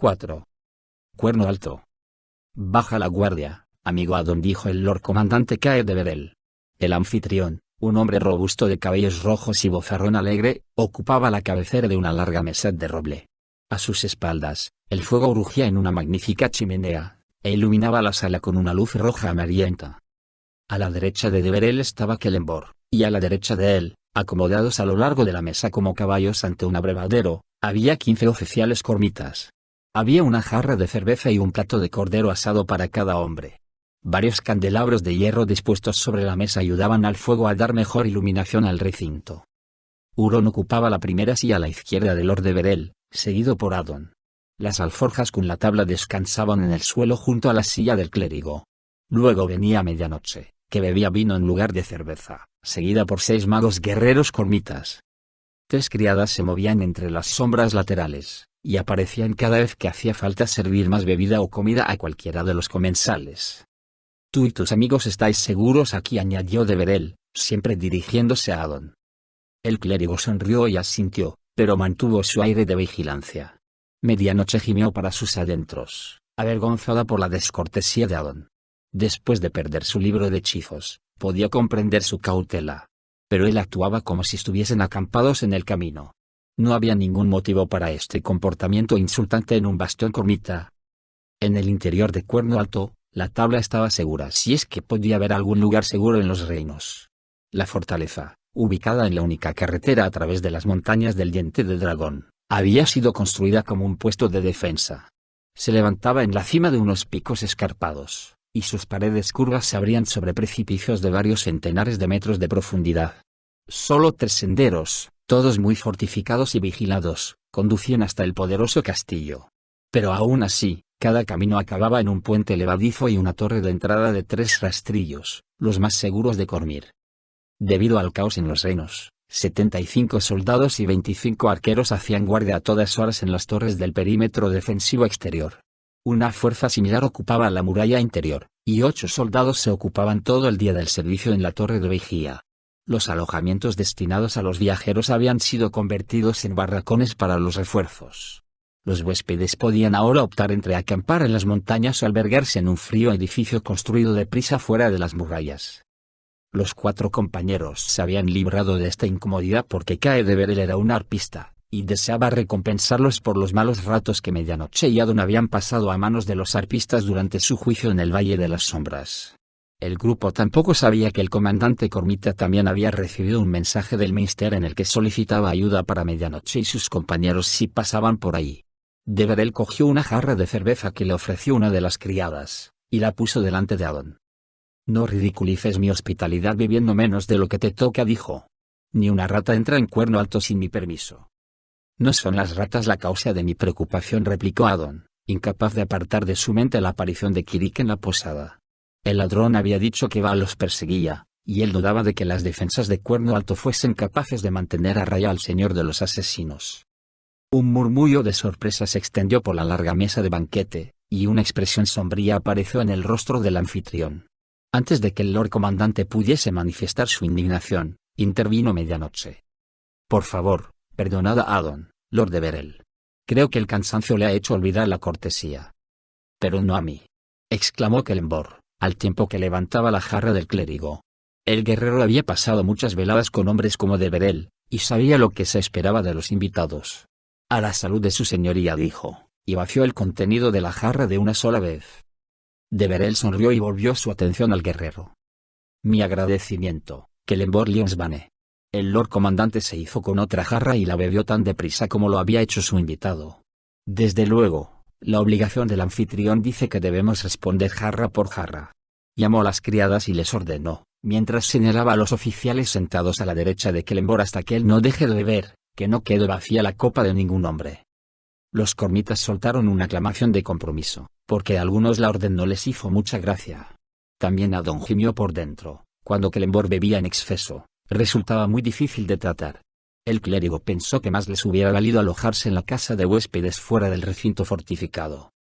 4. Cuerno alto. Baja la guardia, amigo Addon, dijo el Lord Comandante Caer de Verel. El anfitrión, un hombre robusto de cabellos rojos y vozarrón alegre, ocupaba la cabecera de una larga mesa de roble. A sus espaldas, el fuego rugía en una magnífica chimenea, e iluminaba la sala con una luz roja amarillenta. A la derecha de Verel estaba Kelemvor, y a la derecha de él, acomodados a lo largo de la mesa como caballos ante un abrevadero, había 15 oficiales cormitas. Había una jarra de cerveza y un plato de cordero asado para cada hombre. Varios candelabros de hierro dispuestos sobre la mesa ayudaban al fuego a dar mejor iluminación al recinto. Huron ocupaba la primera silla a la izquierda de Lord de Verel, seguido por Addon. Las alforjas con la tabla descansaban en el suelo junto a la silla del clérigo. Luego venía Medianoche, que bebía vino en lugar de cerveza, seguida por 6 magos guerreros cormitas. 3 criadas se movían entre las sombras laterales, y aparecían cada vez que hacía falta servir más bebida o comida a cualquiera de los comensales. Tú y tus amigos estáis seguros aquí, añadió de Verel, siempre dirigiéndose a Addon. El clérigo sonrió y asintió, pero mantuvo su aire de vigilancia. Medianoche gimió para sus adentros, avergonzada por la descortesía de Addon. Después de perder su libro de hechizos, podía comprender su cautela. Pero él actuaba como si estuviesen acampados en el camino. No había ningún motivo para este comportamiento insultante en un bastión cormita. En el interior de Cuerno Alto, la tabla estaba segura, si es que podía haber algún lugar seguro en los reinos. La fortaleza, ubicada en la única carretera a través de las montañas del Diente de Dragón, había sido construida como un puesto de defensa. Se levantaba en la cima de unos picos escarpados, y sus paredes curvas se abrían sobre precipicios de varios centenares de metros de profundidad. Solo 3 senderos, todos muy fortificados y vigilados, conducían hasta el poderoso castillo. Pero aún así, cada camino acababa en un puente levadizo y una torre de entrada de 3 rastrillos, los más seguros de Cormyr. Debido al caos en los reinos, 75 soldados y 25 arqueros hacían guardia a todas horas en las torres del perímetro defensivo exterior. Una fuerza similar ocupaba la muralla interior, y 8 soldados se ocupaban todo el día del servicio en la torre de vigía. Los alojamientos destinados a los viajeros habían sido convertidos en barracones para los refuerzos. Los huéspedes podían ahora optar entre acampar en las montañas o albergarse en un frío edificio construido deprisa fuera de las murallas. Los 4 compañeros se habían librado de esta incomodidad porque Caer de Verel era un arpista, y deseaba recompensarlos por los malos ratos que Medianoche y Addon habían pasado a manos de los arpistas durante su juicio en el Valle de las Sombras. El grupo tampoco sabía que el comandante Cormita también había recibido un mensaje del Minster en el que solicitaba ayuda para Medianoche y sus compañeros si pasaban por ahí. De Verel cogió una jarra de cerveza que le ofreció una de las criadas, y la puso delante de Addon. No ridiculices mi hospitalidad bebiendo menos de lo que te toca, dijo. Ni una rata entra en Cuerno Alto sin mi permiso. No son las ratas la causa de mi preocupación, replicó Addon, incapaz de apartar de su mente la aparición de Kirik en la posada. El ladrón había dicho que Val los perseguía, y él dudaba de que las defensas de Cuerno Alto fuesen capaces de mantener a raya al señor de los asesinos. Un murmullo de sorpresa se extendió por la larga mesa de banquete, y una expresión sombría apareció en el rostro del anfitrión. Antes de que el Lord Comandante pudiese manifestar su indignación, intervino Medianoche. Por favor, perdonad a Addon, Lord de Verel. Creo que el cansancio le ha hecho olvidar la cortesía. Pero no a mí, exclamó Kelemvor, al tiempo que levantaba la jarra del clérigo. El guerrero había pasado muchas veladas con hombres como de Verel, y sabía lo que se esperaba de los invitados. A la salud de su señoría, dijo, y vació el contenido de la jarra de una sola vez. De Verel sonrió y volvió su atención al guerrero. Mi agradecimiento, Kelemvor Lionsbane. El Lord Comandante se hizo con otra jarra y la bebió tan deprisa como lo había hecho su invitado. Desde luego, la obligación del anfitrión dice que debemos responder jarra por jarra. Llamó a las criadas y les ordenó, mientras señalaba a los oficiales sentados a la derecha de Kelemvor, hasta que él no deje de beber, que no quede vacía la copa de ningún hombre. Los cormitas soltaron una aclamación de compromiso, porque a algunos la orden no les hizo mucha gracia. También Addon gimió por dentro, cuando Kelemvor bebía en exceso. Resultaba muy difícil de tratar. El clérigo pensó que más les hubiera valido alojarse en la casa de huéspedes fuera del recinto fortificado.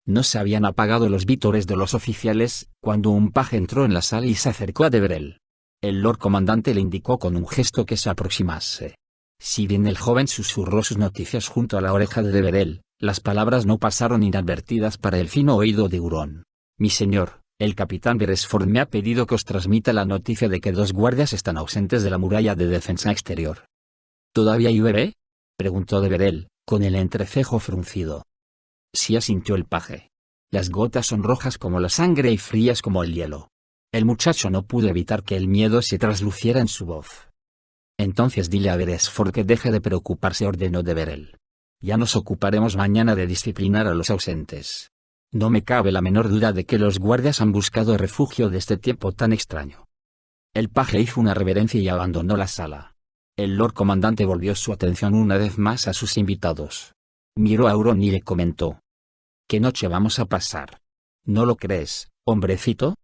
No se habían apagado los vítores de los oficiales, cuando un paje entró en la sala y se acercó a de Verel. El Lord Comandante le indicó con un gesto que se aproximase. Si bien el joven susurró sus noticias junto a la oreja de Verel, Las palabras no pasaron inadvertidas para el fino oído de Hurón. Mi señor, el capitán Beresford me ha pedido que os transmita la noticia de que 2 guardias están ausentes de la muralla de defensa exterior. ¿Todavía llueve? Preguntó Deverell, con el entrecejo fruncido. Sí, asintió el paje. Las gotas son rojas como la sangre y frías como el hielo. El muchacho no pudo evitar que el miedo se trasluciera en su voz. Entonces dile a Beresford que deje de preocuparse, ordenó Deverell. Ya nos ocuparemos mañana de disciplinar a los ausentes. No me cabe la menor duda de que los guardias han buscado refugio de este tiempo tan extraño. El paje hizo una reverencia y abandonó la sala. El Lord Comandante volvió su atención una vez más a sus invitados. Miró a Hurón y le comentó. ¿Qué noche vamos a pasar? ¿No lo crees, hombrecito?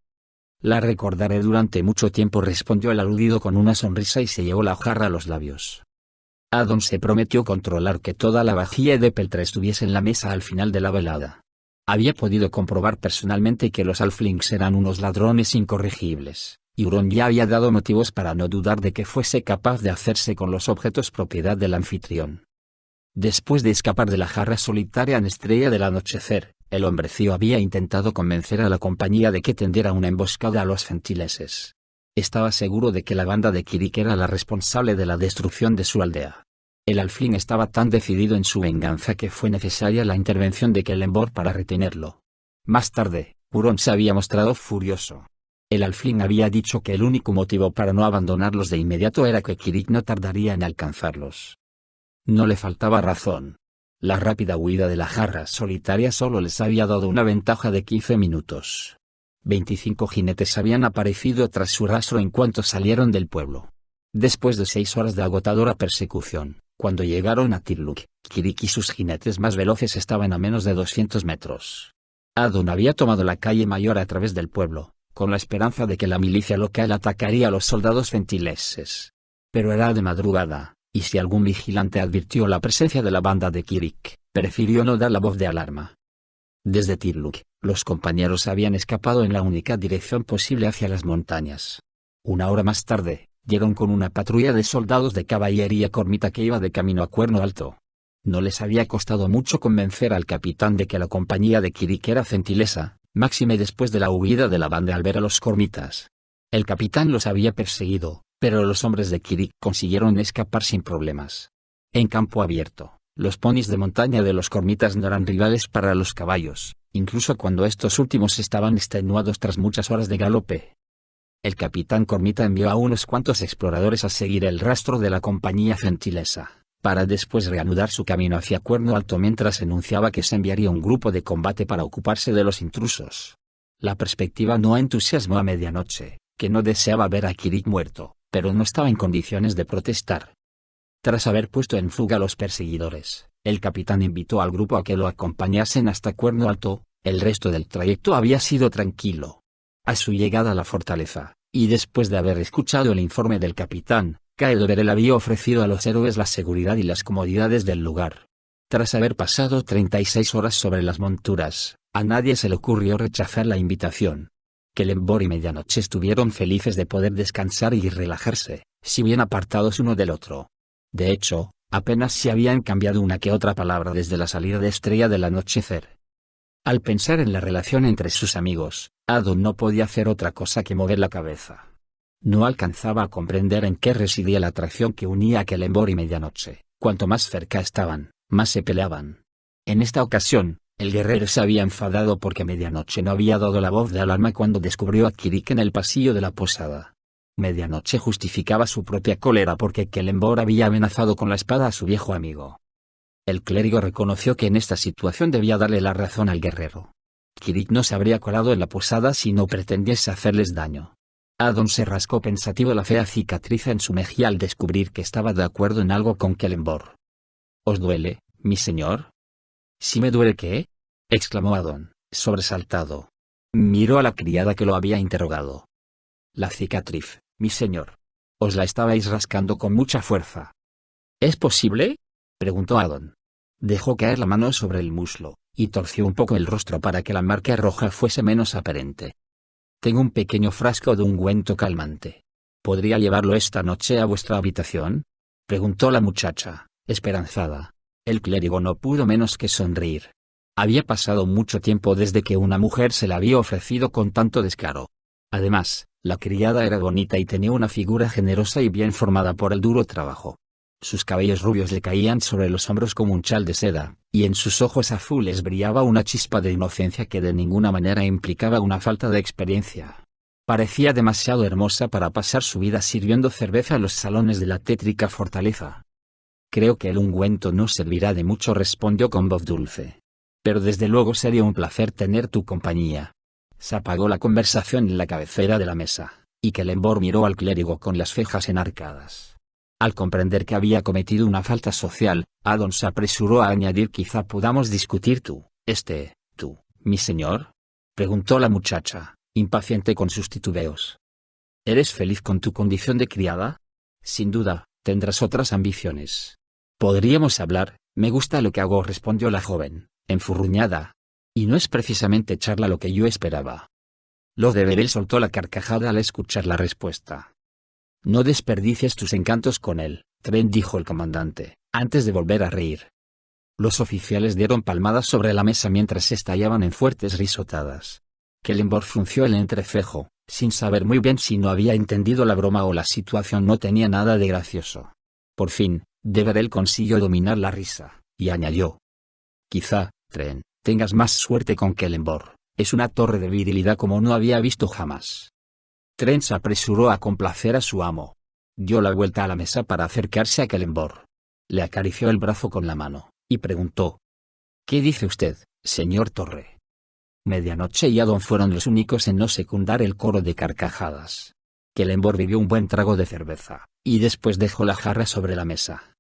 La recordaré durante mucho tiempo, respondió el aludido con una sonrisa y se llevó la jarra a los labios. Addon se prometió controlar que toda la vajilla de peltre estuviese en la mesa al final de la velada. Había podido comprobar personalmente que los halflings eran unos ladrones incorregibles, y Hurón ya había dado motivos para no dudar de que fuese capaz de hacerse con los objetos propiedad del anfitrión. Después de escapar de la jarra solitaria en estrella del anochecer, el hombrecillo había intentado convencer a la compañía de que tendiera una emboscada a los gentileses. Estaba seguro de que la banda de Kirik era la responsable de la destrucción de su aldea. El halfling estaba tan decidido en su venganza que fue necesaria la intervención de Kelemvor para retenerlo. Más tarde, Hurón se había mostrado furioso. El halfling había dicho que el único motivo para no abandonarlos de inmediato era que Kirik no tardaría en alcanzarlos. No le faltaba razón. La rápida huida de la jarra solitaria solo les había dado una ventaja de 15 minutos. 25 jinetes habían aparecido tras su rastro en cuanto salieron del pueblo. Después de 6 horas de agotadora persecución, cuando llegaron a Tirluk, Kirik y sus jinetes más veloces estaban a menos de 200 metros. Addon había tomado la calle mayor a través del pueblo, con la esperanza de que la milicia local atacaría a los soldados gentileses. Pero era de madrugada, y si algún vigilante advirtió la presencia de la banda de Kirik, prefirió no dar la voz de alarma. Desde Tirluk, los compañeros habían escapado en la única dirección posible hacia las montañas. Una hora más tarde, dieron con una patrulla de soldados de caballería cormita que iba de camino a Cuerno Alto. No les había costado mucho convencer al capitán de que la compañía de Kirik era gentilesa, máxime después de la huida de la banda al ver a los cormitas. El capitán los había perseguido, pero los hombres de Kirik consiguieron escapar sin problemas. En campo abierto, los ponis de montaña de los cormitas no eran rivales para los caballos, incluso cuando estos últimos estaban extenuados tras muchas horas de galope. El capitán cormita envió a unos cuantos exploradores a seguir el rastro de la compañía gentilesa, para después reanudar su camino hacia Cuerno Alto mientras anunciaba que se enviaría un grupo de combate para ocuparse de los intrusos. La perspectiva no entusiasmó a medianoche, que no deseaba ver a Kirik muerto, pero no estaba en condiciones de protestar. Tras haber puesto en fuga a los perseguidores, el capitán invitó al grupo a que lo acompañasen hasta Cuerno Alto. El resto del trayecto había sido tranquilo. A su llegada a la fortaleza, y después de haber escuchado el informe del capitán, Caedoverell había ofrecido a los héroes la seguridad y las comodidades del lugar. Tras haber pasado 36 horas sobre las monturas, a nadie se le ocurrió rechazar la invitación. Kelemvor y Medianoche estuvieron felices de poder descansar y relajarse, si bien apartados uno del otro. De hecho, apenas se habían cambiado una que otra palabra desde la salida de estrella del anochecer. Al pensar en la relación entre sus amigos, Addon no podía hacer otra cosa que mover la cabeza. No alcanzaba a comprender en qué residía la atracción que unía a Kelemvor y Medianoche. Cuanto más cerca estaban, más se peleaban. En esta ocasión, el guerrero se había enfadado porque Medianoche no había dado la voz de alarma cuando descubrió a Kirik en el pasillo de la posada. Medianoche justificaba su propia cólera porque Kelemvor había amenazado con la espada a su viejo amigo. El clérigo reconoció que en esta situación debía darle la razón al guerrero. Kirik no se habría colado en la posada si no pretendiese hacerles daño. Addon se rascó pensativo la fea cicatriz en su mejilla al descubrir que estaba de acuerdo en algo con Kelemvor. ¿Os duele, mi señor? ¿Sí me duele qué? Exclamó Addon, sobresaltado. Miró a la criada que lo había interrogado. La cicatriz, mi señor. Os la estabais rascando con mucha fuerza. ¿Es posible? Preguntó Addon. Dejó caer la mano sobre el muslo, y torció un poco el rostro para que la marca roja fuese menos aparente. Tengo un pequeño frasco de ungüento calmante. ¿Podría llevarlo esta noche a vuestra habitación? Preguntó la muchacha, esperanzada. El clérigo no pudo menos que sonreír. Había pasado mucho tiempo desde que una mujer se le había ofrecido con tanto descaro. Además, la criada era bonita y tenía una figura generosa y bien formada por el duro trabajo. Sus cabellos rubios le caían sobre los hombros como un chal de seda, y en sus ojos azules brillaba una chispa de inocencia que de ninguna manera implicaba una falta de experiencia. Parecía demasiado hermosa para pasar su vida sirviendo cerveza en los salones de la tétrica fortaleza. Creo que el ungüento no servirá de mucho, respondió con voz dulce. Pero desde luego sería un placer tener tu compañía. Se apagó la conversación en la cabecera de la mesa, y Kelemborg miró al clérigo con las cejas enarcadas. Al comprender que había cometido una falta social, Adon se apresuró a añadir: quizá podamos discutir tú, mi señor. Preguntó la muchacha, impaciente con sus titubeos. ¿Eres feliz con tu condición de criada? Sin duda, tendrás otras ambiciones. Podríamos hablar. Me gusta lo que hago, respondió la joven, enfurruñada. Y no es precisamente charla lo que yo esperaba. Lord Everell soltó la carcajada al escuchar la respuesta. No desperdicies tus encantos con él, Trent, dijo el comandante, antes de volver a reír. Los oficiales dieron palmadas sobre la mesa mientras estallaban en fuertes risotadas. Kelemborg frunció el entrecejo, sin saber muy bien si no había entendido la broma o la situación no tenía nada de gracioso. Por fin, Deverell consiguió dominar la risa, y añadió: quizá, Trent, tengas más suerte con Kelemborg. Es una torre de virilidad como no había visto jamás. Trent se apresuró a complacer a su amo. Dio la vuelta a la mesa para acercarse a Kelemborg. Le acarició el brazo con la mano, y preguntó: ¿qué dice usted, señor Torre? Medianoche y Adon fueron los únicos en no secundar el coro de carcajadas. Kelemborg bebió un buen trago de cerveza, y después dejó la jarra sobre la mesa.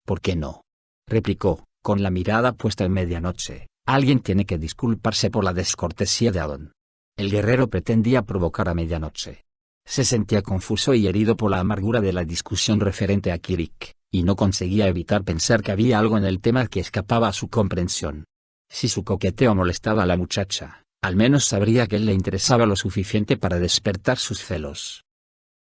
¿Por qué no?, replicó, con la mirada puesta en Medianoche. Alguien tiene que disculparse por la descortesía de Adon. El guerrero pretendía provocar a Medianoche. Se sentía confuso y herido por la amargura de la discusión referente a Kirik, y no conseguía evitar pensar que había algo en el tema que escapaba a su comprensión. Si su coqueteo molestaba a la muchacha, al menos sabría que él le interesaba lo suficiente para despertar sus celos.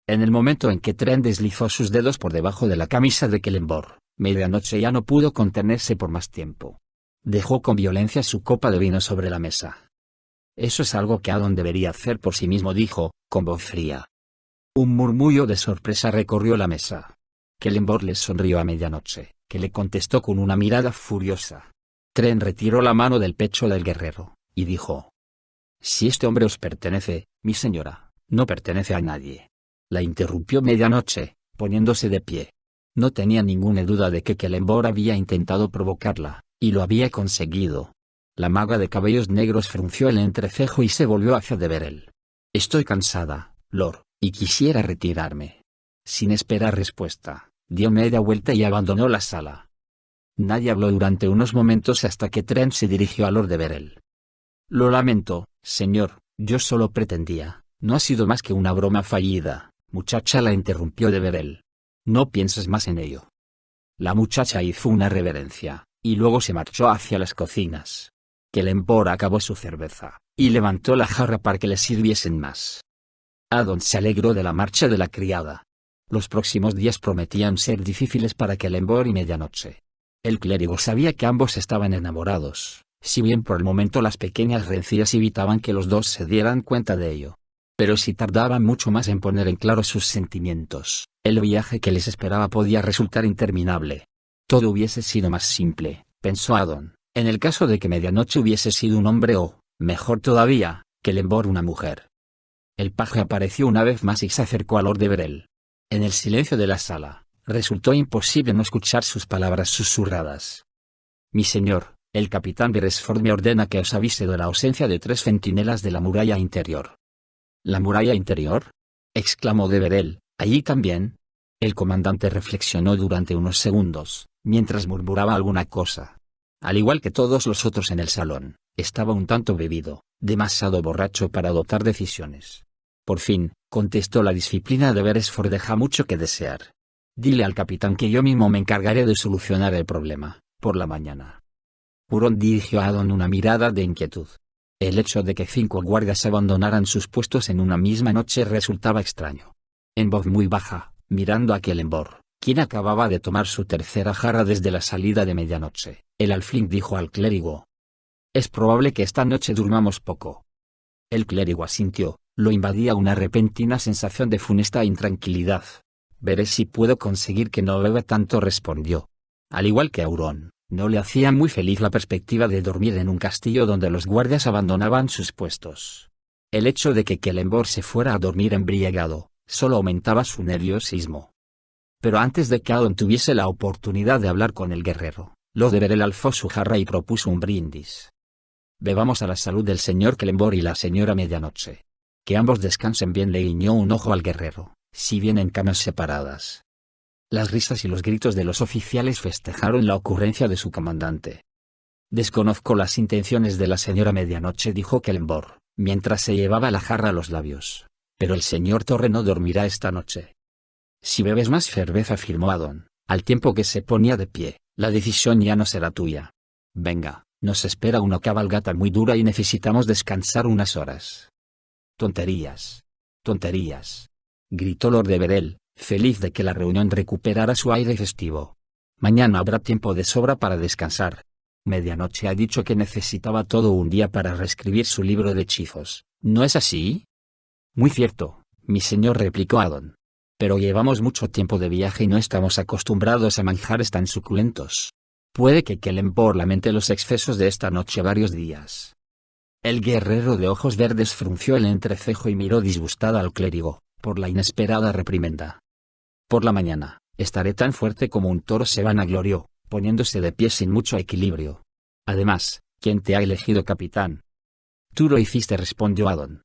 En el momento en que Trent deslizó sus dedos por debajo de la camisa de Kelemborg, Medianoche ya no pudo contenerse por más tiempo. Dejó con violencia su copa de vino sobre la mesa. Eso es algo que Adon debería hacer por sí mismo, dijo, con voz fría. Un murmullo de sorpresa recorrió la mesa. Kelemborg le sonrió a Medianoche, que le contestó con una mirada furiosa. Trent retiró la mano del pecho del guerrero, y dijo: si este hombre os pertenece, mi señora, no pertenece a nadie. La interrumpió Medianoche, poniéndose de pie. No tenía ninguna duda de que Kelemborg había intentado provocarla, y lo había conseguido. La maga de cabellos negros frunció el entrecejo y se volvió hacia Deverell. Estoy cansada, Lord, y quisiera retirarme. Sin esperar respuesta, dio media vuelta y abandonó la sala. Nadie habló durante unos momentos hasta que Trent se dirigió a Lord Deverell. Lo lamento, señor, yo solo pretendía, no ha sido más que una broma fallida, muchacha, la interrumpió Deverell. No pienses más en ello. La muchacha hizo una reverencia, y luego se marchó hacia las cocinas. Kelemborg acabó su cerveza, y levantó la jarra para que le sirviesen más. Adon se alegró de la marcha de la criada. Los próximos días prometían ser difíciles para Kelemborg y Medianoche. El clérigo sabía que ambos estaban enamorados, si bien por el momento las pequeñas rencillas evitaban que los dos se dieran cuenta de ello. Pero si tardaban mucho más en poner en claro sus sentimientos, el viaje que les esperaba podía resultar interminable. Todo hubiese sido más simple, pensó Adon, en el caso de que Medianoche hubiese sido un hombre o, mejor todavía, Kelemborg una mujer. El paje apareció una vez más y se acercó a Lord Deverell. En el silencio de la sala, resultó imposible no escuchar sus palabras susurradas. Mi señor, el capitán Beresford me ordena que os avise de la ausencia de 3 centinelas de la muralla interior. ¿La muralla interior?, exclamó Deverell. ¿Allí también? El comandante reflexionó durante unos segundos, mientras murmuraba alguna cosa. Al igual que todos los otros en el salón, estaba un tanto bebido, demasiado borracho para adoptar decisiones. Por fin, contestó: la disciplina de Beresford deja mucho que desear. Dile al capitán que yo mismo me encargaré de solucionar el problema, por la mañana. Huron dirigió a Adon una mirada de inquietud. El hecho de que 5 guardias abandonaran sus puestos en una misma noche resultaba extraño. En voz muy baja, mirando a Kelemborg, quien acababa de tomar su tercera jarra desde la salida de medianoche. El alfling dijo al clérigo: «Es probable que esta noche durmamos poco». El clérigo asintió, lo invadía una repentina sensación de funesta intranquilidad. «Veré si puedo conseguir que no beba tanto», respondió. Al igual que a Euron, no le hacía muy feliz la perspectiva de dormir en un castillo donde los guardias abandonaban sus puestos. El hecho de que Celeborn se fuera a dormir embriagado, solo aumentaba su nerviosismo. Pero antes de que Addon tuviese la oportunidad de hablar con el guerrero, Lord Everel alzó su jarra y propuso un brindis. «Bebamos a la salud del señor Celeborn y la señora Medianoche. Que ambos descansen bien», le guiñó un ojo al guerrero, si bien en camas separadas. Las risas y los gritos de los oficiales festejaron la ocurrencia de su comandante. «Desconozco las intenciones de la señora Medianoche», dijo Celeborn, mientras se llevaba la jarra a los labios, «pero el señor Torre no dormirá esta noche». «Si bebes más cerveza», afirmó Addon, al tiempo que se ponía de pie, «la decisión ya no será tuya. Venga, nos espera una cabalgata muy dura y necesitamos descansar unas horas». «Tonterías. Tonterías», gritó Lord Everel, feliz de que la reunión recuperara su aire festivo. «Mañana habrá tiempo de sobra para descansar. Medianoche ha dicho que necesitaba todo un día para reescribir su libro de hechizos, ¿no es así?» «Muy cierto, mi señor», replicó Addon. «Pero llevamos mucho tiempo de viaje y no estamos acostumbrados a manjares tan suculentos. Puede que Celeborn lamente los excesos de esta noche varios días». El guerrero de ojos verdes frunció el entrecejo y miró disgustada al clérigo, por la inesperada reprimenda. «Por la mañana, estaré tan fuerte como un toro», se vanaglorió, poniéndose de pie sin mucho equilibrio. «Además, ¿quién te ha elegido capitán?» «Tú lo hiciste», respondió Addon.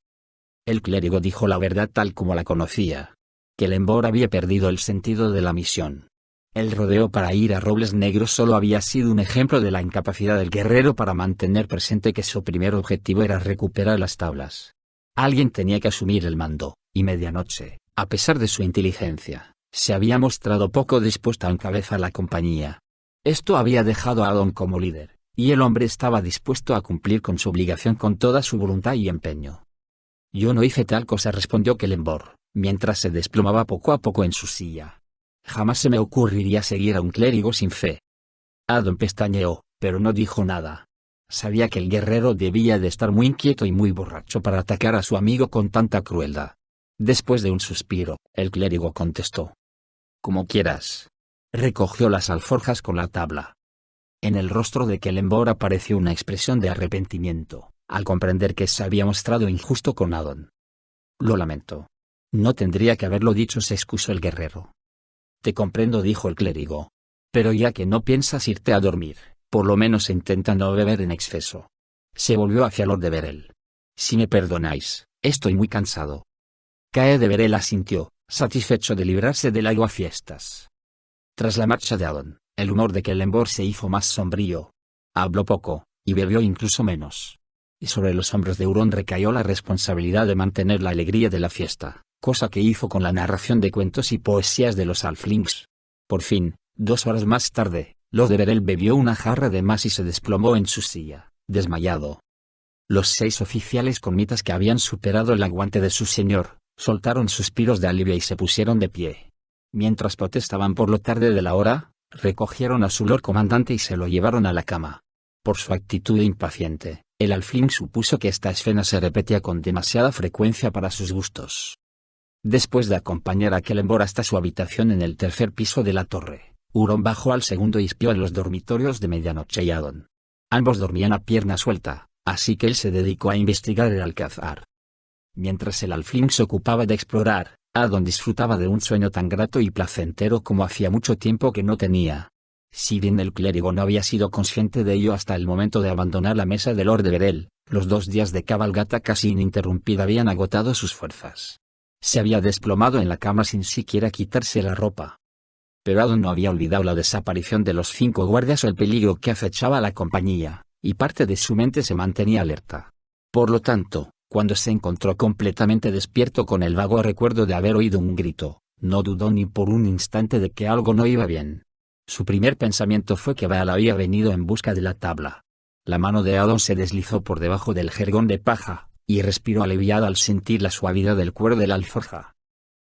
El clérigo dijo la verdad tal como la conocía. Celeborn había perdido el sentido de la misión. El rodeo para ir a Robles Negros solo había sido un ejemplo de la incapacidad del guerrero para mantener presente que su primer objetivo era recuperar las tablas. Alguien tenía que asumir el mando, y Medianoche, a pesar de su inteligencia, se había mostrado poco dispuesta a encabezar la compañía. Esto había dejado a Addon como líder, y el hombre estaba dispuesto a cumplir con su obligación con toda su voluntad y empeño. «Yo no hice tal cosa», respondió Celeborn, mientras se desplomaba poco a poco en su silla. «Jamás se me ocurriría seguir a un clérigo sin fe». Addon pestañeó, pero no dijo nada. Sabía que el guerrero debía de estar muy inquieto y muy borracho para atacar a su amigo con tanta crueldad. Después de un suspiro, el clérigo contestó: «Como quieras». Recogió las alforjas con la tabla. En el rostro de Celeborn apareció una expresión de arrepentimiento, al comprender que se había mostrado injusto con Addon. «Lo lamento. No tendría que haberlo dicho», se excusó el guerrero. «Te comprendo», dijo el clérigo. «Pero ya que no piensas irte a dormir, por lo menos intenta no beber en exceso». Se volvió hacia Lord Everel. «Si me perdonáis, estoy muy cansado». Lord Everel asintió, satisfecho de librarse del aguafiestas. Tras la marcha de Addon, el humor de Celeborn se hizo más sombrío. Habló poco, y bebió incluso menos. Y sobre los hombros de Euron recayó la responsabilidad de mantener la alegría de la fiesta, cosa que hizo con la narración de cuentos y poesías de los halflings. Por fin, 2 horas más tarde, Lord Everel bebió una jarra de más y se desplomó en su silla, desmayado. Los 6 oficiales con mitas que habían superado el aguante de su señor, soltaron suspiros de alivio y se pusieron de pie. Mientras protestaban por lo tarde de la hora, recogieron a su lord comandante y se lo llevaron a la cama. Por su actitud impaciente, el halfling supuso que esta escena se repetía con demasiada frecuencia para sus gustos. Después de acompañar a Celeborn hasta su habitación en el tercer piso de la torre, Euron bajó al segundo y espió en los dormitorios de Medianoche y Addon. Ambos dormían a pierna suelta, así que él se dedicó a investigar el alcázar. Mientras el halfling se ocupaba de explorar, Addon disfrutaba de un sueño tan grato y placentero como hacía mucho tiempo que no tenía. Si bien el clérigo no había sido consciente de ello hasta el momento de abandonar la mesa de Lord Everel, los 2 días de cabalgata casi ininterrumpida habían agotado sus fuerzas. Se había desplomado en la cama sin siquiera quitarse la ropa. Pero Addon no había olvidado la desaparición de los 5 guardias o el peligro que acechaba a la compañía, y parte de su mente se mantenía alerta. Por lo tanto, cuando se encontró completamente despierto con el vago recuerdo de haber oído un grito, no dudó ni por un instante de que algo no iba bien. Su primer pensamiento fue que Baal había venido en busca de la tabla. La mano de Addon se deslizó por debajo del jergón de paja, y respiró aliviada al sentir la suavidad del cuero de la alforja.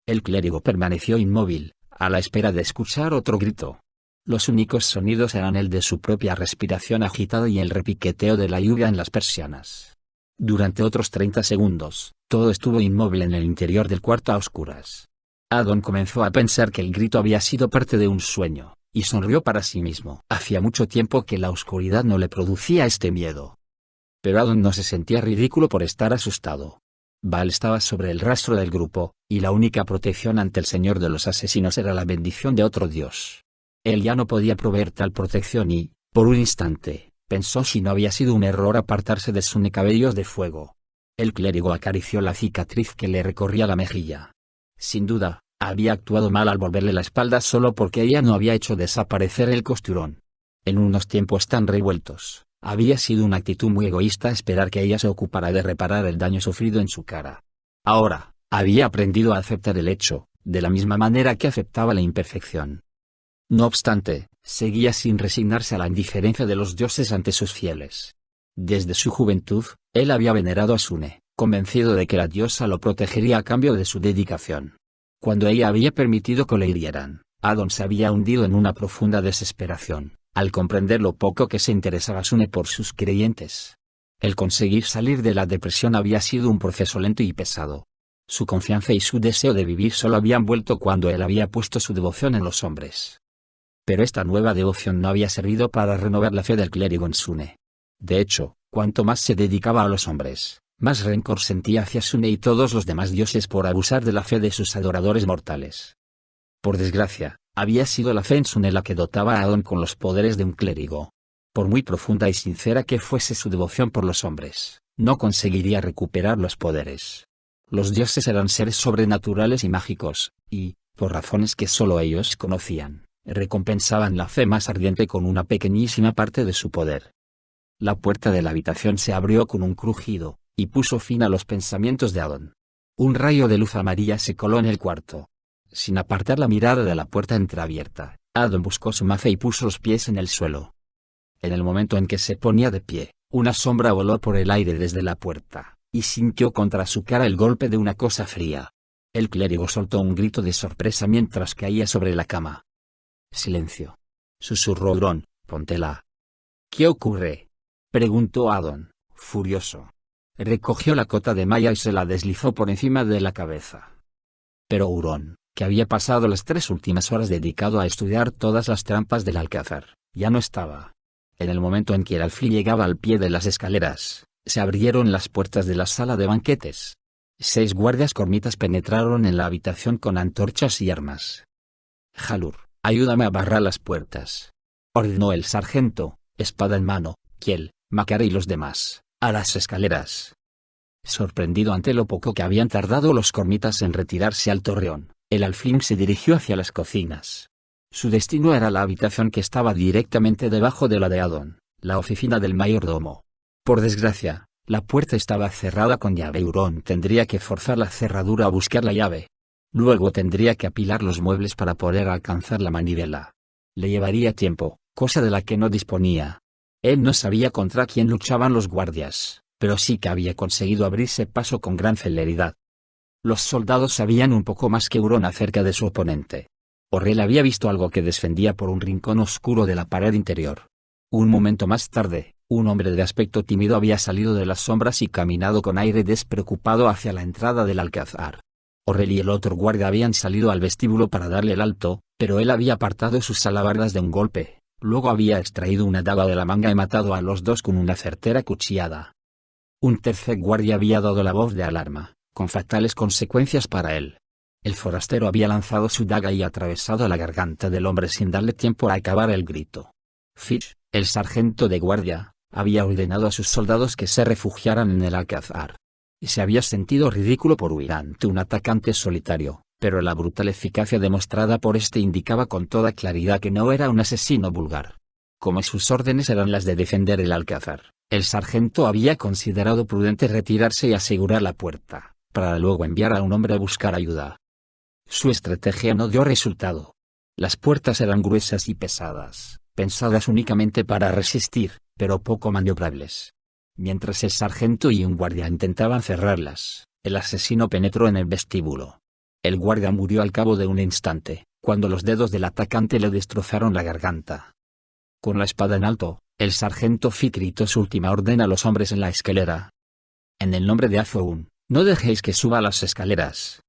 El clérigo permaneció inmóvil, a la espera de escuchar otro grito. Los únicos sonidos eran el de su propia respiración agitada y el repiqueteo de la lluvia en las persianas. Durante otros 30 segundos, todo estuvo inmóvil en el interior del cuarto a oscuras. Addon comenzó a pensar que el grito había sido parte de un sueño, y sonrió para sí mismo. Hacía mucho tiempo que la oscuridad no le producía este miedo. Pero Addon no se sentía ridículo por estar asustado. Baal estaba sobre el rastro del grupo, y la única protección ante el señor de los asesinos era la bendición de otro dios. Él ya no podía proveer tal protección y, por un instante, pensó si no había sido un error apartarse de Sune Cabellos de Fuego. El clérigo acarició la cicatriz que le recorría la mejilla. Sin duda, había actuado mal al volverle la espalda solo porque ella no había hecho desaparecer el costurón. En unos tiempos tan revueltos, había sido una actitud muy egoísta esperar que ella se ocupara de reparar el daño sufrido en su cara. Ahora, había aprendido a aceptar el hecho, de la misma manera que aceptaba la imperfección. No obstante, seguía sin resignarse a la indiferencia de los dioses ante sus fieles. Desde su juventud, él había venerado a Sune, convencido de que la diosa lo protegería a cambio de su dedicación. Cuando ella había permitido que le hirieran, Addon se había hundido en una profunda desesperación, al comprender lo poco que se interesaba Sune por sus creyentes. El conseguir salir de la depresión había sido un proceso lento y pesado. Su confianza y su deseo de vivir solo habían vuelto cuando él había puesto su devoción en los hombres. Pero esta nueva devoción no había servido para renovar la fe del clérigo en Sune. De hecho, cuanto más se dedicaba a los hombres, más rencor sentía hacia Sune y todos los demás dioses por abusar de la fe de sus adoradores mortales. Por desgracia, había sido la fe en Sune la que dotaba a Addon con los poderes de un clérigo. Por muy profunda y sincera que fuese su devoción por los hombres, no conseguiría recuperar los poderes. Los dioses eran seres sobrenaturales y mágicos, y, por razones que solo ellos conocían, recompensaban la fe más ardiente con una pequeñísima parte de su poder. La puerta de la habitación se abrió con un crujido, y puso fin a los pensamientos de Addon. Un rayo de luz amarilla se coló en el cuarto. Sin apartar la mirada de la puerta entreabierta, Addon buscó su maza y puso los pies en el suelo. En el momento en que se ponía de pie, una sombra voló por el aire desde la puerta, y sintió contra su cara el golpe de una cosa fría. El clérigo soltó un grito de sorpresa mientras caía sobre la cama. «Silencio», susurró Huron, «póntela». «¿Qué ocurre?», preguntó Addon, furioso. Recogió la cota de malla y se la deslizó por encima de la cabeza. Pero Huron, que había pasado las 3 últimas horas dedicado a estudiar todas las trampas del Alcázar, ya no estaba. En el momento en que el alfil llegaba al pie de las escaleras, se abrieron las puertas de la sala de banquetes. 6 guardias cormitas penetraron en la habitación con antorchas y armas. «Halur, ayúdame a barrar las puertas», ordenó el sargento, espada en mano, Kiel, Makar y los demás, a las escaleras. Sorprendido ante lo poco que habían tardado los cormitas en retirarse al torreón, el alfil se dirigió hacia las cocinas. Su destino era la habitación que estaba directamente debajo de la de Addon, la oficina del mayordomo. Por desgracia, la puerta estaba cerrada con llave y Huron tendría que forzar la cerradura a buscar la llave. Luego tendría que apilar los muebles para poder alcanzar la manivela. Le llevaría tiempo, cosa de la que no disponía. Él no sabía contra quién luchaban los guardias, pero sí que había conseguido abrirse paso con gran celeridad. Los soldados sabían un poco más que Huron acerca de su oponente. Orrel había visto algo que descendía por un rincón oscuro de la pared interior. Un momento más tarde, un hombre de aspecto tímido había salido de las sombras y caminado con aire despreocupado hacia la entrada del Alcázar. Orrel y el otro guardia habían salido al vestíbulo para darle el alto, pero él había apartado sus alabardas de un golpe, luego había extraído una daga de la manga y matado a los 2 con una certera cuchillada. Un tercer guardia había dado la voz de alarma, con fatales consecuencias para él. El forastero había lanzado su daga y atravesado la garganta del hombre sin darle tiempo a acabar el grito. Fitch, el sargento de guardia, había ordenado a sus soldados que se refugiaran en el Alcázar. Y se había sentido ridículo por huir ante un atacante solitario, pero la brutal eficacia demostrada por este indicaba con toda claridad que no era un asesino vulgar. Como sus órdenes eran las de defender el Alcázar, el sargento había considerado prudente retirarse y asegurar la puerta, para luego enviar a un hombre a buscar ayuda. Su estrategia no dio resultado. Las puertas eran gruesas y pesadas, pensadas únicamente para resistir, pero poco maniobrables. Mientras el sargento y un guardia intentaban cerrarlas, el asesino penetró en el vestíbulo. El guardia murió al cabo de un instante, cuando los dedos del atacante le destrozaron la garganta. Con la espada en alto, el sargento Fitz gritó su última orden a los hombres en la escalera. En el nombre de Azoun, no dejéis que suba las escaleras.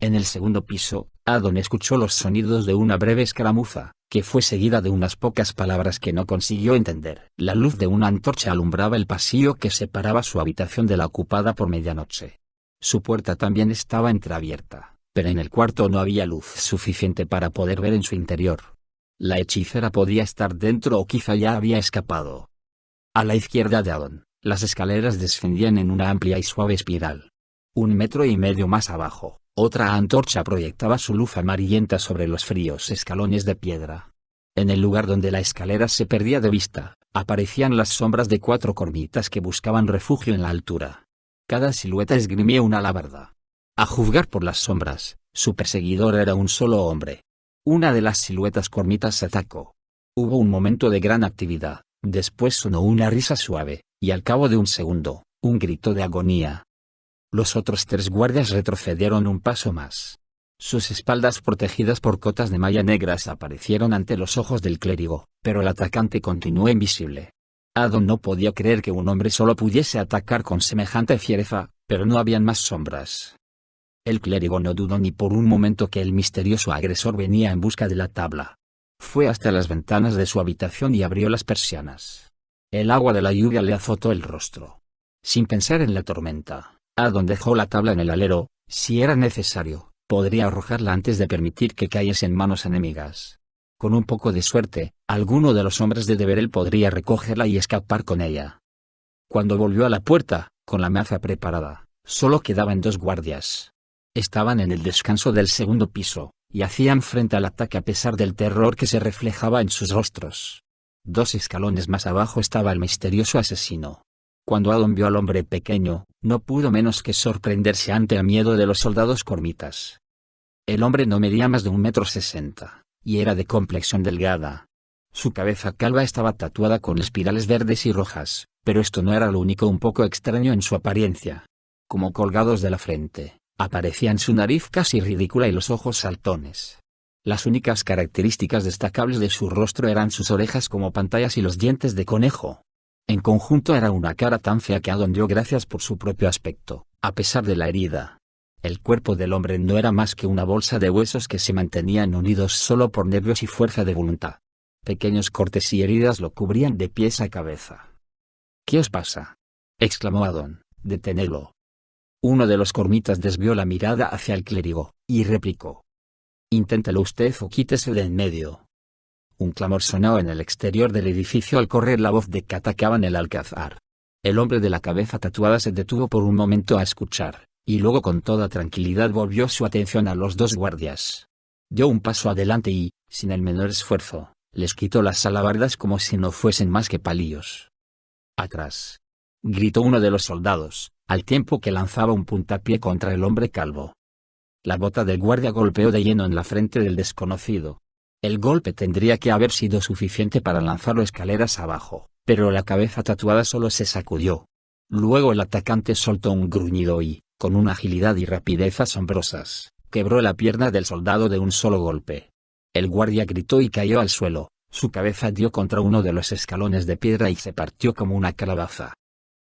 En el segundo piso, Adon escuchó los sonidos de una breve escaramuza, que fue seguida de unas pocas palabras que no consiguió entender. La luz de una antorcha alumbraba el pasillo que separaba su habitación de la ocupada por medianoche. Su puerta también estaba entreabierta, pero en el cuarto no había luz suficiente para poder ver en su interior. La hechicera podía estar dentro o quizá ya había escapado. A la izquierda de Adon, las escaleras descendían en una amplia y suave espiral. 1,5 metros más abajo, otra antorcha proyectaba su luz amarillenta sobre los fríos escalones de piedra. En el lugar donde la escalera se perdía de vista, aparecían las sombras de 4 cormitas que buscaban refugio en la altura. Cada silueta esgrimía una alabarda. A juzgar por las sombras, su perseguidor era un solo hombre. Una de las siluetas cormitas se atacó. Hubo un momento de gran actividad, después sonó una risa suave, y al cabo de un segundo, un grito de agonía. Los otros 3 guardias retrocedieron un paso más. Sus espaldas protegidas por cotas de malla negras aparecieron ante los ojos del clérigo, pero el atacante continuó invisible. Adon no podía creer que un hombre solo pudiese atacar con semejante fiereza, pero no habían más sombras. El clérigo no dudó ni por un momento que el misterioso agresor venía en busca de la tabla. Fue hasta las ventanas de su habitación y abrió las persianas. El agua de la lluvia le azotó el rostro. Sin pensar en la tormenta, Adon dejó la tabla en el alero. Si era necesario, podría arrojarla antes de permitir que cayese en manos enemigas. Con un poco de suerte, alguno de los hombres de Deverell podría recogerla y escapar con ella. Cuando volvió a la puerta, con la maza preparada, solo quedaban 2 guardias. Estaban en el descanso del segundo piso, y hacían frente al ataque a pesar del terror que se reflejaba en sus rostros. 2 escalones más abajo estaba el misterioso asesino. Cuando Adon vio al hombre pequeño, no pudo menos que sorprenderse ante el miedo de los soldados cormitas. El hombre no medía más de 1,60 m, y era de complexión delgada. Su cabeza calva estaba tatuada con espirales verdes y rojas, pero esto no era lo único un poco extraño en su apariencia. Como colgados de la frente, aparecían su nariz casi ridícula y los ojos saltones. Las únicas características destacables de su rostro eran sus orejas como pantallas y los dientes de conejo. En conjunto era una cara tan fea que Adon dio gracias por su propio aspecto, a pesar de la herida. El cuerpo del hombre no era más que una bolsa de huesos que se mantenían unidos solo por nervios y fuerza de voluntad. Pequeños cortes y heridas lo cubrían de pies a cabeza. «¿Qué os pasa?», exclamó Adon. «Detenedlo». Uno de los cormitas desvió la mirada hacia el clérigo, y replicó: «Inténtelo usted o quítese de en medio». Un clamor sonó en el exterior del edificio al correr la voz de que atacaban el alcázar. El hombre de la cabeza tatuada se detuvo por un momento a escuchar, y luego con toda tranquilidad volvió su atención a los 2 guardias. Dio un paso adelante y, sin el menor esfuerzo, les quitó las alabardas como si no fuesen más que palillos. «¡Atrás!», gritó uno de los soldados, al tiempo que lanzaba un puntapié contra el hombre calvo. La bota del guardia golpeó de lleno en la frente del desconocido. El golpe tendría que haber sido suficiente para lanzarlo escaleras abajo, pero la cabeza tatuada solo se sacudió. Luego el atacante soltó un gruñido y, con una agilidad y rapidez asombrosas, quebró la pierna del soldado de un solo golpe. El guardia gritó y cayó al suelo, su cabeza dio contra uno de los escalones de piedra y se partió como una calabaza.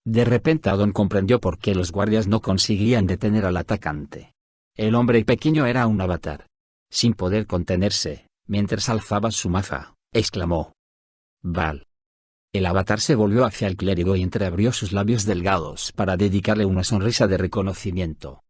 De repente Adon comprendió por qué los guardias no conseguían detener al atacante. El hombre pequeño era un avatar. Sin poder contenerse, mientras alzaba su maza, exclamó: «Val». El avatar se volvió hacia el clérigo y entreabrió sus labios delgados para dedicarle una sonrisa de reconocimiento.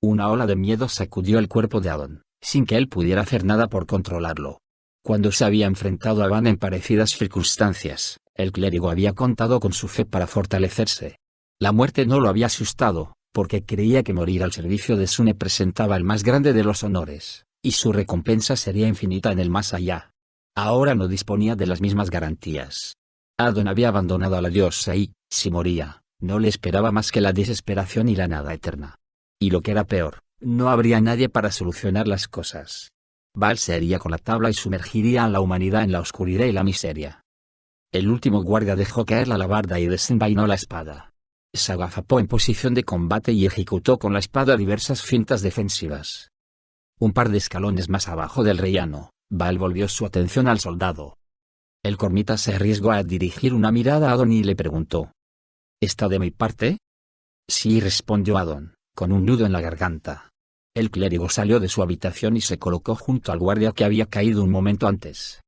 Una ola de miedo sacudió el cuerpo de Adon, sin que él pudiera hacer nada por controlarlo. Cuando se había enfrentado a Van en parecidas circunstancias, el clérigo había contado con su fe para fortalecerse. La muerte no lo había asustado, porque creía que morir al servicio de Sune presentaba el más grande de los honores, y su recompensa sería infinita en el más allá. Ahora no disponía de las mismas garantías. Adon había abandonado a la diosa y, si moría, no le esperaba más que la desesperación y la nada eterna. Y lo que era peor, no habría nadie para solucionar las cosas. Val se haría con la tabla y sumergiría a la humanidad en la oscuridad y la miseria. El último guardia dejó caer la alabarda y desenvainó la espada. Se agazapó en posición de combate y ejecutó con la espada diversas fintas defensivas. Un par de escalones más abajo del rellano, Baal volvió su atención al soldado. El cormita se arriesgó a dirigir una mirada a Adon y le preguntó: ¿Está de mi parte? Sí, respondió Adon, con un nudo en la garganta. El clérigo salió de su habitación y se colocó junto al guardia que había caído un momento antes.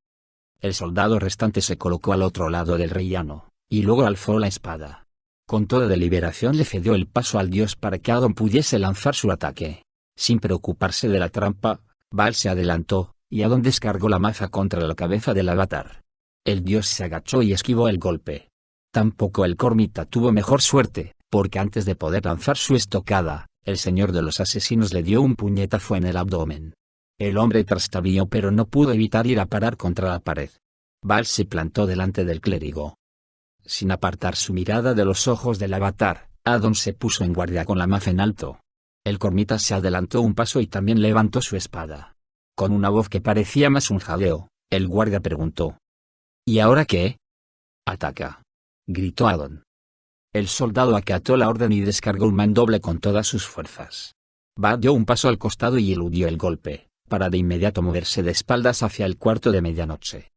El soldado restante se colocó al otro lado del rellano, y luego alzó la espada. Con toda deliberación le cedió el paso al dios para que Adon pudiese lanzar su ataque. Sin preocuparse de la trampa, Baal se adelantó, y Adon descargó la maza contra la cabeza del avatar. El dios se agachó y esquivó el golpe. Tampoco el cormita tuvo mejor suerte, porque antes de poder lanzar su estocada, el señor de los asesinos le dio un puñetazo en el abdomen. El hombre trastabilló pero no pudo evitar ir a parar contra la pared. Baal se plantó delante del clérigo. Sin apartar su mirada de los ojos del avatar, Adon se puso en guardia con la maza en alto. El cormita se adelantó un paso y también levantó su espada. Con una voz que parecía más un jadeo, el guardia preguntó: ¿Y ahora qué? Ataca, gritó Adon. El soldado acató la orden y descargó un mandoble con todas sus fuerzas. Baal dio un paso al costado y eludió el golpe, para de inmediato moverse de espaldas hacia el cuarto de medianoche.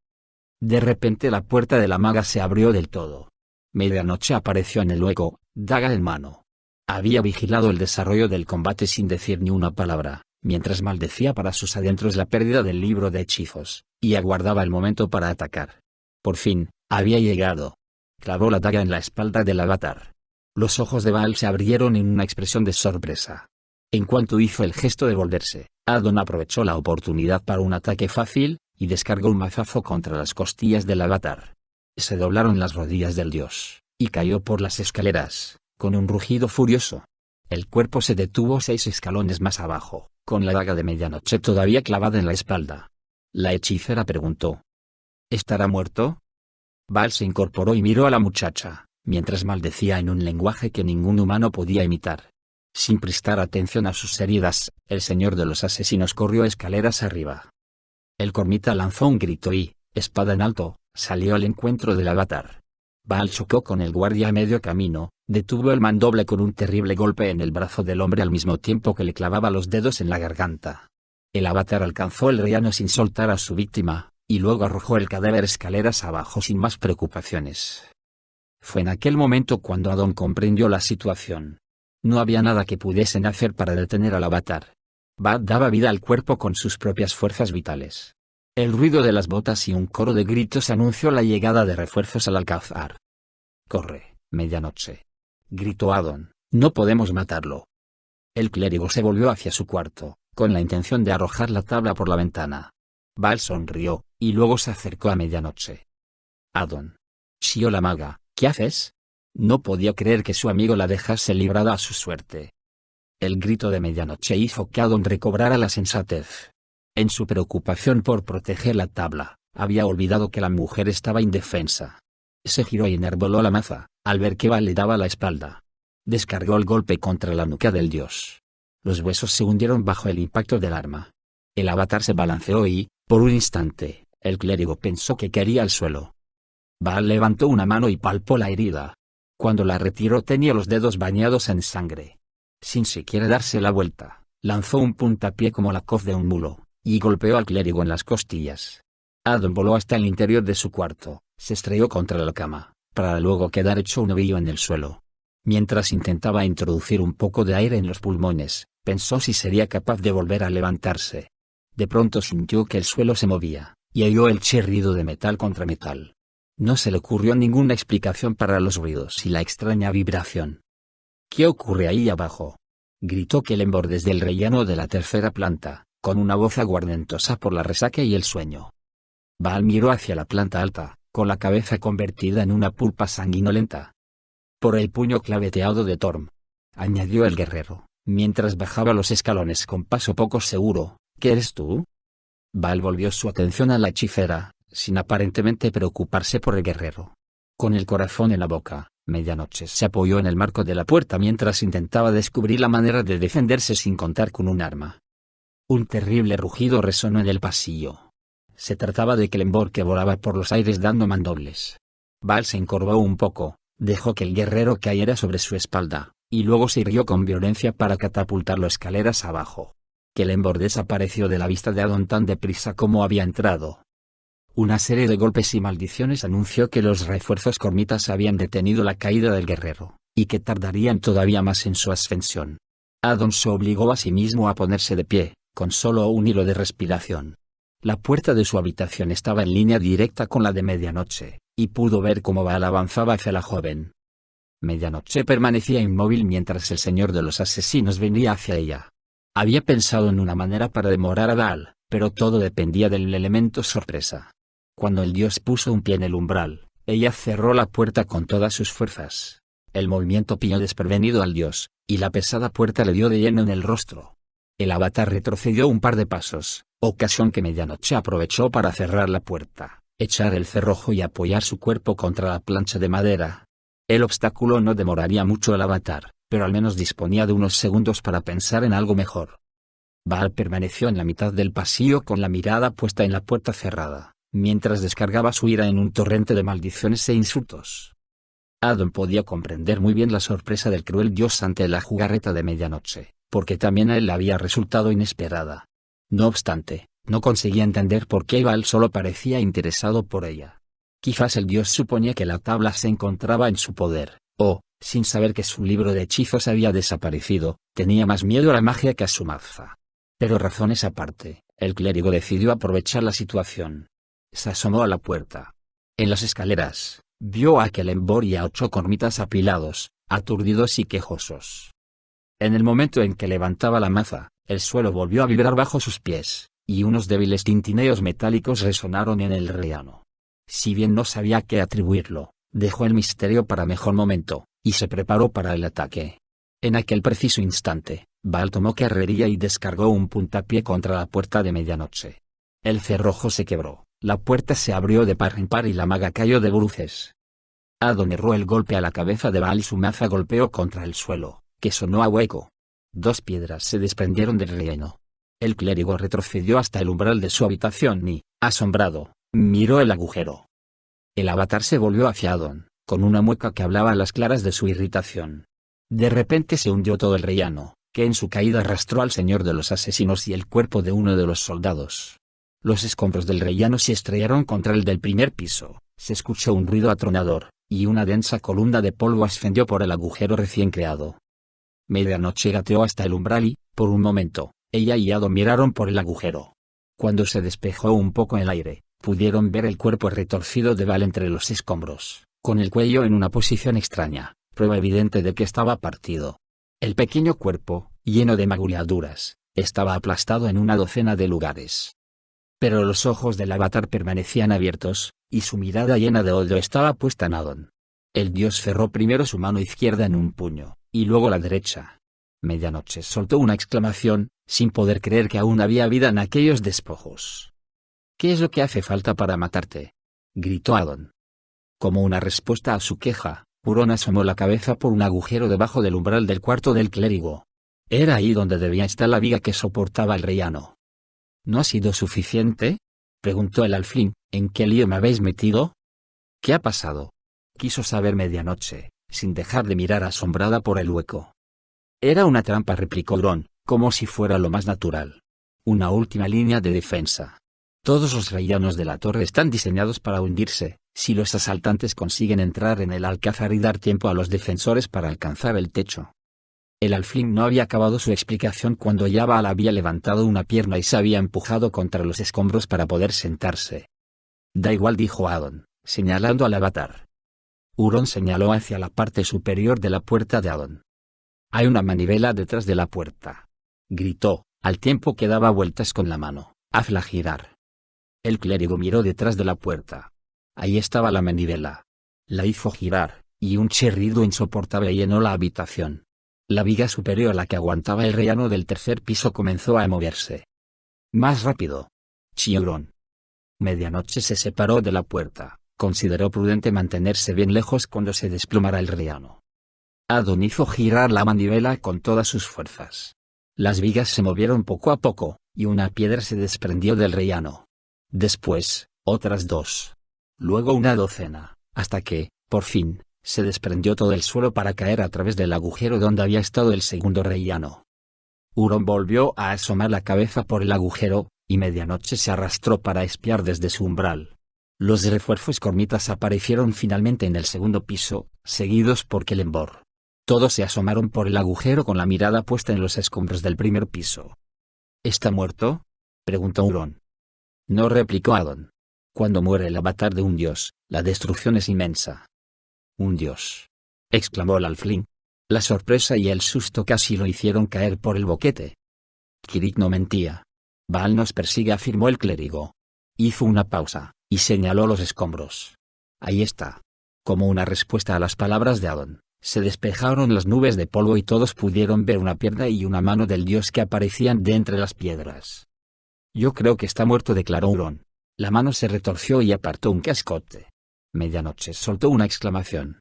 De repente la puerta de la maga se abrió del todo. Medianoche apareció en el hueco, daga en mano. Había vigilado el desarrollo del combate sin decir ni una palabra, mientras maldecía para sus adentros la pérdida del libro de hechizos, y aguardaba el momento para atacar. Por fin, había llegado. Clavó la daga en la espalda del avatar. Los ojos de Baal se abrieron en una expresión de sorpresa. En cuanto hizo el gesto de volverse, Adon aprovechó la oportunidad para un ataque fácil, y descargó un mazazo contra las costillas del avatar. Se doblaron las rodillas del dios, y cayó por las escaleras, con un rugido furioso. El cuerpo se detuvo 6 escalones más abajo, con la daga de medianoche todavía clavada en la espalda. La hechicera preguntó: ¿Estará muerto? Baal se incorporó y miró a la muchacha, mientras maldecía en un lenguaje que ningún humano podía imitar. Sin prestar atención a sus heridas, el señor de los asesinos corrió escaleras arriba. El cormita lanzó un grito y, espada en alto, salió al encuentro del avatar. Baal chocó con el guardia a medio camino, detuvo el mandoble con un terrible golpe en el brazo del hombre al mismo tiempo que le clavaba los dedos en la garganta. El avatar alcanzó el rellano sin soltar a su víctima, y luego arrojó el cadáver escaleras abajo sin más preocupaciones. Fue en aquel momento cuando Adon comprendió la situación. No había nada que pudiesen hacer para detener al avatar. Baal daba vida al cuerpo con sus propias fuerzas vitales. El ruido de las botas y un coro de gritos anunció la llegada de refuerzos al alcázar. «¡Corre, medianoche!», gritó Adon, «no podemos matarlo». El clérigo se volvió hacia su cuarto, con la intención de arrojar la tabla por la ventana. Baal sonrió, y luego se acercó a medianoche. «Adon», chilló la maga, «¿qué haces?». No podía creer que su amigo la dejase librada a su suerte. El grito de medianoche hizo que Adon recobrara la sensatez. En su preocupación por proteger la tabla, había olvidado que la mujer estaba indefensa. Se giró y enarboló la maza, al ver que Baal le daba la espalda. Descargó el golpe contra la nuca del dios. Los huesos se hundieron bajo el impacto del arma. El avatar se balanceó y, por un instante, el clérigo pensó que caería al suelo. Baal levantó una mano y palpó la herida. Cuando la retiró tenía los dedos bañados en sangre. Sin siquiera darse la vuelta, lanzó un puntapié como la coz de un mulo, y golpeó al clérigo en las costillas. Adon voló hasta el interior de su cuarto, se estrelló contra la cama, para luego quedar hecho un ovillo en el suelo. Mientras intentaba introducir un poco de aire en los pulmones, pensó si sería capaz de volver a levantarse. De pronto sintió que el suelo se movía, y oyó el chirrido de metal contra metal. No se le ocurrió ninguna explicación para los ruidos y la extraña vibración. «¿Qué ocurre ahí abajo?», gritó Kelembor desde el rellano de la tercera planta, con una voz aguardentosa por la resaca y el sueño. Baal miró hacia la planta alta, con la cabeza convertida en una pulpa sanguinolenta. «Por el puño claveteado de Torm», añadió el guerrero, mientras bajaba los escalones con paso poco seguro. «¿Qué eres tú?». Baal volvió su atención a la hechicera, sin aparentemente preocuparse por el guerrero. Con el corazón en la boca, medianoche se apoyó en el marco de la puerta mientras intentaba descubrir la manera de defenderse sin contar con un arma. Un terrible rugido resonó en el pasillo. Se trataba de Kelembor que volaba por los aires dando mandobles. Baal se encorvó un poco, dejó que el guerrero cayera sobre su espalda, y luego se irguió con violencia para catapultarlo escaleras abajo. Celeborn desapareció de la vista de Adon tan deprisa como había entrado. Una serie de golpes y maldiciones anunció que los refuerzos cormitas habían detenido la caída del guerrero, y que tardarían todavía más en su ascensión. Adon se obligó a sí mismo a ponerse de pie, con solo un hilo de respiración. La puerta de su habitación estaba en línea directa con la de Medianoche, y pudo ver cómo Baal avanzaba hacia la joven. Medianoche permanecía inmóvil mientras el señor de los asesinos venía hacia ella. Había pensado en una manera para demorar a Baal, pero todo dependía del elemento sorpresa. Cuando el dios puso un pie en el umbral, ella cerró la puerta con todas sus fuerzas. El movimiento pilló desprevenido al dios, y la pesada puerta le dio de lleno en el rostro. El avatar retrocedió un par de pasos, ocasión que Medianoche aprovechó para cerrar la puerta, echar el cerrojo y apoyar su cuerpo contra la plancha de madera. El obstáculo no demoraría mucho al avatar, pero al menos disponía de unos segundos para pensar en algo mejor. Baal permaneció en la mitad del pasillo con la mirada puesta en la puerta cerrada, mientras descargaba su ira en un torrente de maldiciones e insultos. Adon podía comprender muy bien la sorpresa del cruel dios ante la jugarreta de Medianoche, porque también a él le había resultado inesperada. No obstante, no conseguía entender por qué Baal solo parecía interesado por ella. Quizás el dios suponía que la tabla se encontraba en su poder, o, sin saber que su libro de hechizos había desaparecido, tenía más miedo a la magia que a su maza. Pero razones aparte, el clérigo decidió aprovechar la situación. Se asomó a la puerta. En las escaleras, vio a Celeborn y a 8 cormitas apilados, aturdidos y quejosos. En el momento en que levantaba la maza, el suelo volvió a vibrar bajo sus pies, y unos débiles tintineos metálicos resonaron en el rellano. Si bien no sabía a qué atribuirlo, dejó el misterio para mejor momento, y se preparó para el ataque. En aquel preciso instante, Baal tomó carrerilla y descargó un puntapié contra la puerta de Medianoche. El cerrojo se quebró, la puerta se abrió de par en par y la maga cayó de bruces. Adon erró el golpe a la cabeza de Baal y su maza golpeó contra el suelo, que sonó a hueco. 2 piedras se desprendieron del relleno. El clérigo retrocedió hasta el umbral de su habitación y, asombrado, miró el agujero. El avatar se volvió hacia Adon, con una mueca que hablaba a las claras de su irritación. De repente se hundió todo el rellano, que en su caída arrastró al señor de los asesinos y el cuerpo de uno de los soldados. Los escombros del rellano se estrellaron contra el del primer piso, se escuchó un ruido atronador, y una densa columna de polvo ascendió por el agujero recién creado. Medianoche gateó hasta el umbral y, por un momento, ella y Adon miraron por el agujero. Cuando se despejó un poco el aire, pudieron ver el cuerpo retorcido de Baal entre los escombros, con el cuello en una posición extraña, prueba evidente de que estaba partido. El pequeño cuerpo, lleno de magulladuras, estaba aplastado en una docena de lugares. Pero los ojos del avatar permanecían abiertos, y su mirada llena de odio estaba puesta en Adon. El dios cerró primero su mano izquierda en un puño, y luego la derecha. Medianoche soltó una exclamación, sin poder creer que aún había vida en aquellos despojos. «¿Qué es lo que hace falta para matarte?», gritó Adon. Como una respuesta a su queja, Huron asomó la cabeza por un agujero debajo del umbral del cuarto del clérigo. Era ahí donde debía estar la viga que soportaba el rellano. «¿No ha sido suficiente?», preguntó el alfín. «¿En qué lío me habéis metido?». «¿Qué ha pasado?», quiso saber Medianoche, sin dejar de mirar asombrada por el hueco. «Era una trampa», replicó Huron, como si fuera lo más natural. «Una última línea de defensa. Todos los rellanos de la torre están diseñados para hundirse, si los asaltantes consiguen entrar en el alcázar y dar tiempo a los defensores para alcanzar el techo». El alfín no había acabado su explicación cuando ya Baal había levantado una pierna y se había empujado contra los escombros para poder sentarse. «Da igual», dijo Adon, señalando al avatar. Huron señaló hacia la parte superior de la puerta de Adon. «Hay una manivela detrás de la puerta», gritó, al tiempo que daba vueltas con la mano. «Hazla girar». El clérigo miró detrás de la puerta. Ahí estaba la manivela. La hizo girar, y un chirrido insoportable llenó la habitación. La viga superior, la que aguantaba el rellano del tercer piso, comenzó a moverse. «Más rápido», chilló Huron. Medianoche se separó de la puerta. Consideró prudente mantenerse bien lejos cuando se desplomara el rellano. Adon hizo girar la manivela con todas sus fuerzas. Las vigas se movieron poco a poco, y una piedra se desprendió del rellano. Después, otras 2. Luego una docena, hasta que, por fin, se desprendió todo el suelo para caer a través del agujero donde había estado el segundo rellano. Hurón volvió a asomar la cabeza por el agujero, y Medianoche se arrastró para espiar desde su umbral. Los refuerzos cormitas aparecieron finalmente en el segundo piso, seguidos por Kellenborg. Todos se asomaron por el agujero con la mirada puesta en los escombros del primer piso. ¿Está muerto?, preguntó Hurón. No, replicó Adon. Cuando muere el avatar de un dios, la destrucción es inmensa. ¿Un dios?, exclamó el alfling. La sorpresa y el susto casi lo hicieron caer por el boquete. Kirik no mentía. Baal nos persigue, afirmó el clérigo. Hizo una pausa, y señaló los escombros. Ahí está. Como una respuesta a las palabras de Adon, se despejaron las nubes de polvo y todos pudieron ver una pierna y una mano del dios que aparecían de entre las piedras. Yo creo que está muerto, declaró Hurón. La mano se retorció y apartó un cascote. Medianoche soltó una exclamación.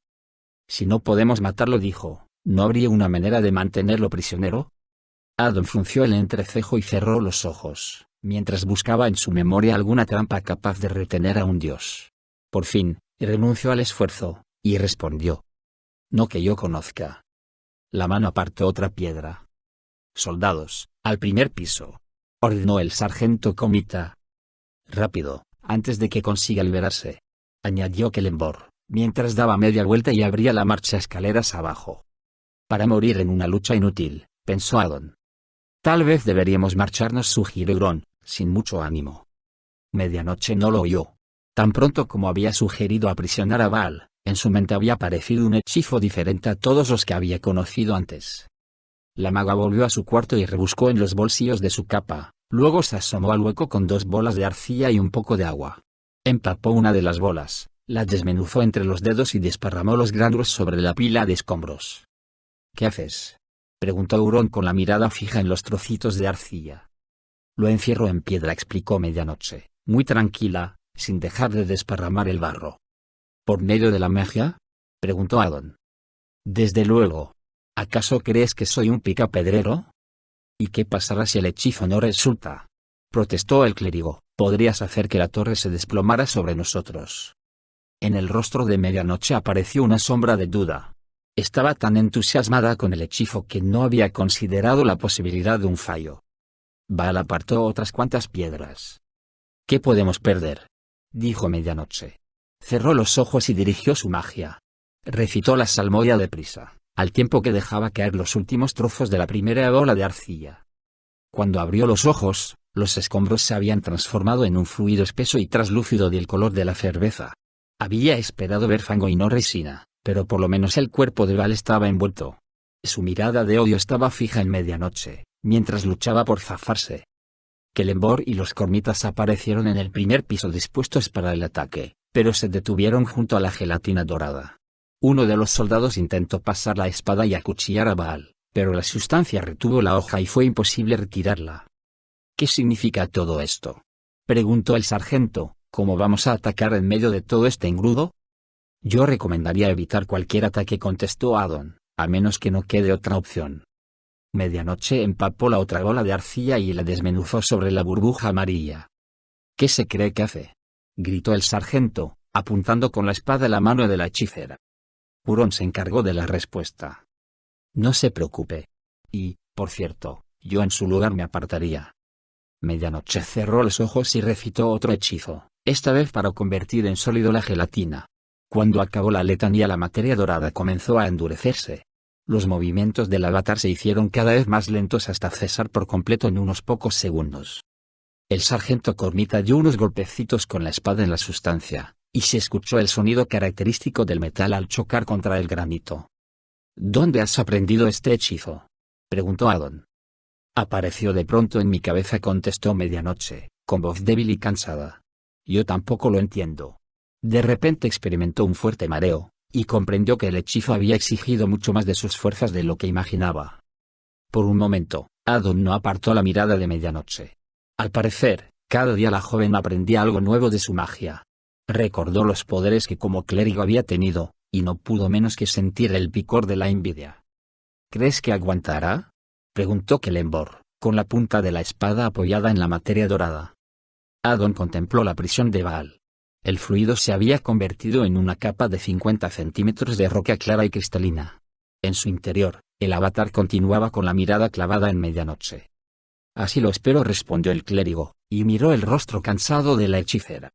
Si no podemos matarlo, dijo, ¿no habría una manera de mantenerlo prisionero? Adon frunció el entrecejo y cerró los ojos, mientras buscaba en su memoria alguna trampa capaz de retener a un dios. Por fin, renunció al esfuerzo, y respondió. No que yo conozca. La mano apartó otra piedra. Soldados, al primer piso, ordenó el sargento Comita. Rápido, antes de que consiga liberarse, añadió Kellenborg, mientras daba media vuelta y abría la marcha escaleras abajo. Para morir en una lucha inútil, pensó Adon. Tal vez deberíamos marcharnos, sugirió Hurón, sin mucho ánimo. Medianoche no lo oyó. Tan pronto como había sugerido aprisionar a Baal, en su mente había aparecido un hechizo diferente a todos los que había conocido antes. La maga volvió a su cuarto y rebuscó en los bolsillos de su capa, luego se asomó al hueco con 2 bolas de arcilla y un poco de agua. Empapó una de las bolas, la desmenuzó entre los dedos y desparramó los gránulos sobre la pila de escombros. ¿Qué haces?, preguntó Hurón con la mirada fija en los trocitos de arcilla. Lo encierro en piedra, explicó Medianoche, muy tranquila, sin dejar de desparramar el barro. ¿Por medio de la magia?, preguntó Adon. Desde luego. ¿Acaso crees que soy un picapedrero? ¿Y qué pasará si el hechizo no resulta?, protestó el clérigo. Podrías hacer que la torre se desplomara sobre nosotros. En el rostro de Medianoche apareció una sombra de duda. Estaba tan entusiasmada con el hechizo que no había considerado la posibilidad de un fallo. Baal apartó otras cuantas piedras. ¿Qué podemos perder?, dijo Medianoche. Cerró los ojos y dirigió su magia. Recitó la salmodia deprisa, al tiempo que dejaba caer los últimos trozos de la primera bola de arcilla. Cuando abrió los ojos, los escombros se habían transformado en un fluido espeso y traslúcido del color de la cerveza. Había esperado ver fango y no resina, pero por lo menos el cuerpo de Baal estaba envuelto. Su mirada de odio estaba fija en Medianoche, mientras luchaba por zafarse. Kellenborg y los cormitas aparecieron en el primer piso dispuestos para el ataque, pero se detuvieron junto a la gelatina dorada. Uno de los soldados intentó pasar la espada y acuchillar a Baal, pero la sustancia retuvo la hoja y fue imposible retirarla. ¿Qué significa todo esto?, preguntó el sargento. ¿Cómo vamos a atacar en medio de todo este engrudo? Yo recomendaría evitar cualquier ataque, contestó Adon, a menos que no quede otra opción. Medianoche empapó la otra bola de arcilla y la desmenuzó sobre la burbuja amarilla. ¿Qué se cree que hace?, gritó el sargento, apuntando con la espada a la mano de la hechicera. Hurón se encargó de la respuesta. No se preocupe. Y, por cierto, yo en su lugar me apartaría. Medianoche cerró los ojos y recitó otro hechizo, esta vez para convertir en sólido la gelatina. Cuando acabó la letanía, la materia dorada comenzó a endurecerse. Los movimientos del avatar se hicieron cada vez más lentos hasta cesar por completo en unos pocos segundos. El sargento Cormita dio unos golpecitos con la espada en la sustancia, y se escuchó el sonido característico del metal al chocar contra el granito. ¿Dónde has aprendido este hechizo?, preguntó Adon. Apareció de pronto en mi cabeza, contestó Medianoche, con voz débil y cansada. Yo tampoco lo entiendo. De repente experimentó un fuerte mareo, y comprendió que el hechizo había exigido mucho más de sus fuerzas de lo que imaginaba. Por un momento, Adon no apartó la mirada de Medianoche. Al parecer, cada día la joven aprendía algo nuevo de su magia. Recordó los poderes que como clérigo había tenido, y no pudo menos que sentir el picor de la envidia. ¿Crees que aguantará?, preguntó Kellenborg, con la punta de la espada apoyada en la materia dorada. Adon contempló la prisión de Baal. El fluido se había convertido en una capa de 50 centímetros de roca clara y cristalina. En su interior, El avatar continuaba con la mirada clavada en medianoche. Así lo espero, respondió el clérigo, y miró el rostro cansado de la hechicera.